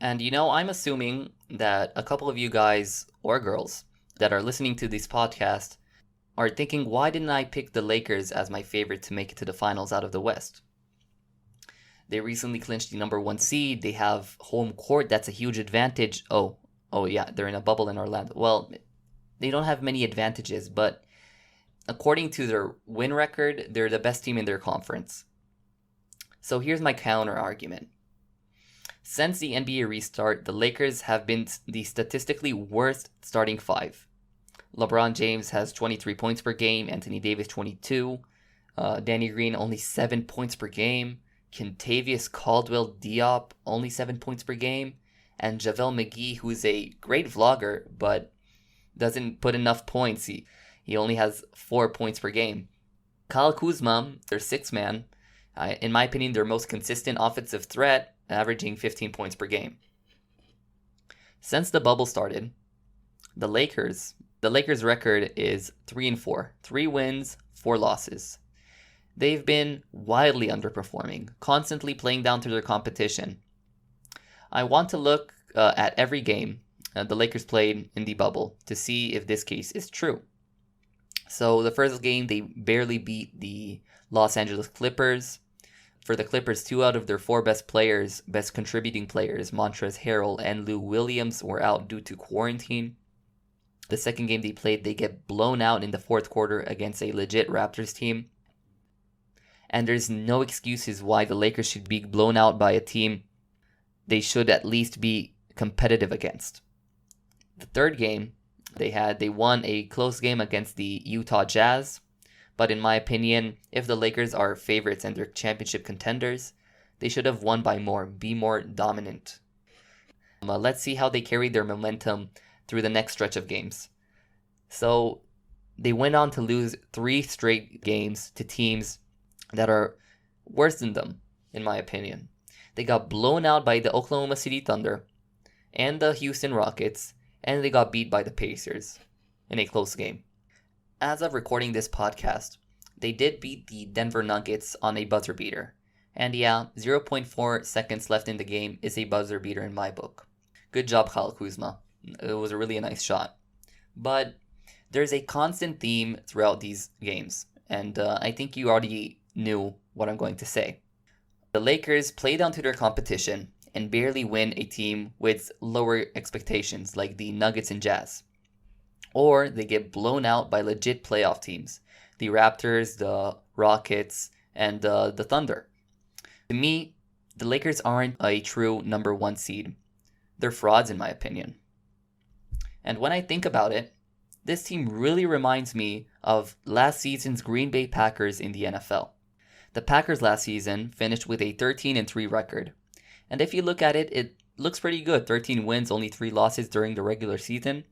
And I'm assuming that a couple of you guys or girls that are listening to this podcast are thinking, why didn't I pick the Lakers as my favorite to make it to the finals out of the West? They recently clinched the number one seed. They have home court. That's a huge advantage. Oh yeah, they're in a bubble in Orlando. Well, they don't have many advantages, but according to their win record, they're the best team in their conference. So here's my counter argument. Since the NBA restart, the Lakers have been the statistically worst starting five. LeBron James has 23 points per game, Anthony Davis 22, Danny Green only 7 points per game, Kentavious Caldwell Diop only 7 points per game, and JaVale McGee, who's a great vlogger but doesn't put enough points. He only has 4 points per game. Kyle Kuzma, their sixth man, in my opinion, their most consistent offensive threat, averaging 15 points per game. Since the bubble started, the Lakers' record is 3-4, 3 wins, 4 losses. They've been wildly underperforming, constantly playing down to their competition. I want to look at every game the Lakers played in the bubble to see if this case is true. So the first game, they barely beat the Los Angeles Clippers. For the Clippers, 2 out of their 4 best contributing players, Montrezl Harrell and Lou Williams, were out due to quarantine. The second game they played, they get blown out in the fourth quarter against a legit Raptors team. And there's no excuses why the Lakers should be blown out by a team they should at least be competitive against. The third game they won a close game against the Utah Jazz. But in my opinion, if the Lakers are favorites and they're championship contenders, they should have won by more, be more dominant. Let's see how they carried their momentum through the next stretch of games. So they went on to lose 3 straight games to teams that are worse than them, in my opinion. They got blown out by the Oklahoma City Thunder and the Houston Rockets, and they got beat by the Pacers in a close game. As of recording this podcast, they did beat the Denver Nuggets on a buzzer beater. And yeah, 0.4 seconds left in the game is a buzzer beater in my book. Good job, Kyle Kuzma. It was really a nice shot. But there's a constant theme throughout these games, and I think you already knew what I'm going to say. The Lakers play down to their competition and barely win a team with lower expectations like the Nuggets and Jazz. Or they get blown out by legit playoff teams, the Raptors, the Rockets, and the Thunder. To me, the Lakers aren't a true number 1 seed. They're frauds in my opinion. And when I think about it, this team really reminds me of last season's Green Bay Packers in the NFL. The Packers last season finished with a 13-3 record. And if you look at it, it looks pretty good. 13 wins, only 3 losses during the regular season.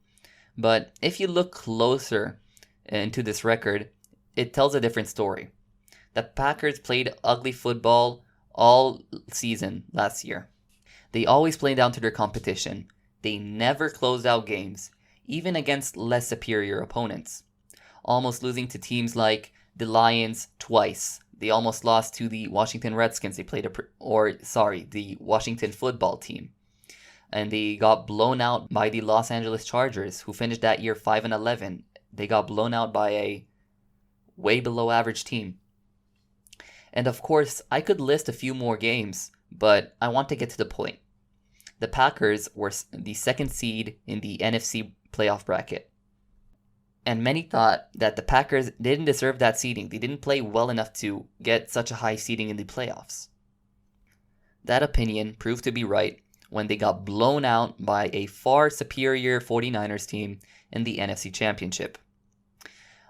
But if you look closer into this record, it tells a different story. The Packers played ugly football all season last year. They always played down to their competition. They never closed out games, even against less superior opponents. Almost losing to teams like the Lions twice. They almost lost to the Washington Redskins. The Washington football team. And they got blown out by the Los Angeles Chargers, who finished that year 5-11. They got blown out by a way below average team. And of course, I could list a few more games, but I want to get to the point. The Packers were the 2nd seed in the NFC playoff bracket. And many thought that the Packers didn't deserve that seeding. They didn't play well enough to get such a high seeding in the playoffs. That opinion proved to be right when they got blown out by a far superior 49ers team in the NFC Championship.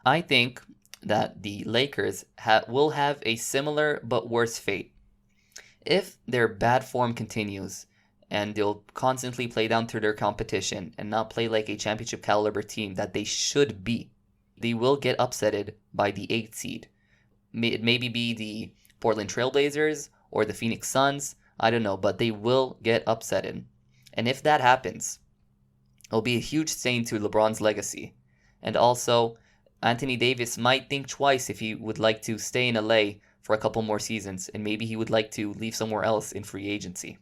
I think that the Lakers will have a similar but worse fate. If their bad form continues, and they'll constantly play down to their competition and not play like a championship caliber team that they should be, they will get upsetted by the 8th seed. It maybe be the Portland Trailblazers or the Phoenix Suns, I don't know, but they will get upsetted. And if that happens, it'll be a huge stain to LeBron's legacy. And also, Anthony Davis might think twice if he would like to stay in LA for a couple more seasons, and maybe he would like to leave somewhere else in free agency.